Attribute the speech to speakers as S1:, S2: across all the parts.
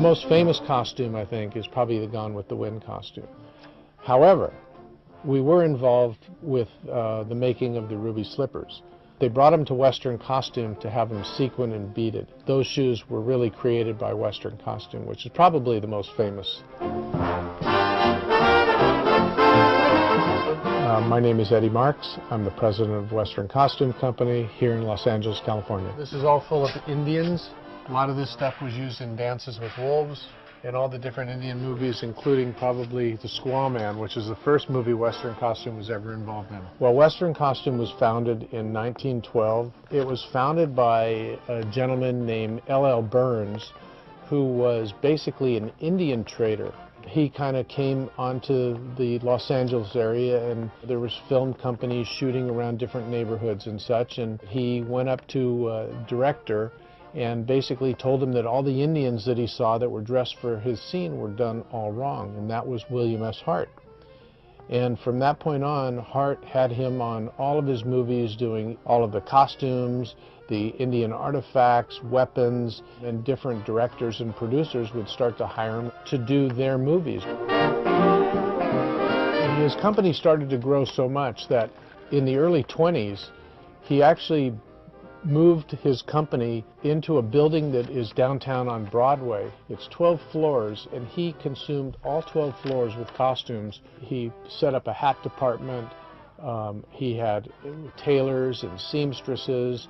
S1: most famous costume, I think, is probably the Gone with the Wind costume. However, we were involved with the making of the ruby slippers. They brought them to Western Costume to have them sequined and beaded. Those shoes were really created by Western Costume, which is probably the most famous. My name is Eddie Marks. I'm the president of Western Costume Company here in Los Angeles, California. This is all full of Indians. A lot of this stuff was used in Dances with Wolves and all the different Indian movies, including probably The Squaw Man, which is the first movie Western Costume was ever involved in. Well, Western Costume was founded in 1912. It was founded by a gentleman named L.L. Burns, who was basically an Indian trader. He kind of came onto the Los Angeles area, and there was film companies shooting around different neighborhoods and such, and he went up to a director and basically told him that all the Indians that he saw that were dressed for his scene were done all wrong, and that was William S. Hart. And from that point on, Hart had him on all of his movies, doing all of the costumes, the Indian artifacts, weapons, and different directors and producers would start to hire him to do their movies. His company started to grow so much that in the early 20s, he actually moved his company into a building that is downtown on Broadway. It's 12 floors, and he consumed all 12 floors with costumes. He set up a hat department. He had tailors and seamstresses.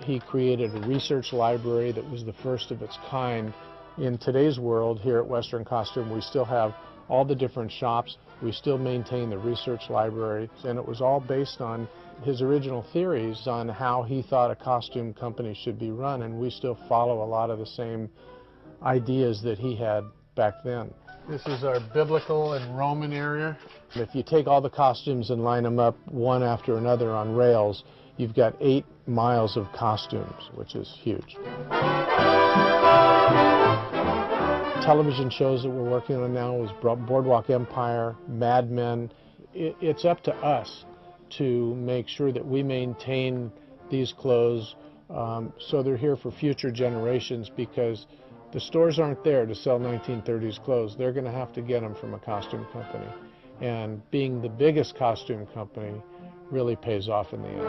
S1: He created a research library that was the first of its kind. In today's world, here at Western Costume, we still have all the different shops. We still maintain the research library, and it was all based on his original theories on how he thought a costume company should be run, and we still follow a lot of the same ideas that he had back then. This is our biblical and Roman area. If you take all the costumes and line them up one after another on rails, you've got 8 miles of costumes, which is huge. Television shows that we're working on now is Boardwalk Empire, Mad Men. It's up to us to make sure that we maintain these clothes so they're here for future generations, because the stores aren't there to sell 1930s clothes. They're going to have to get them from a costume company. And being the biggest costume company really pays off in the end.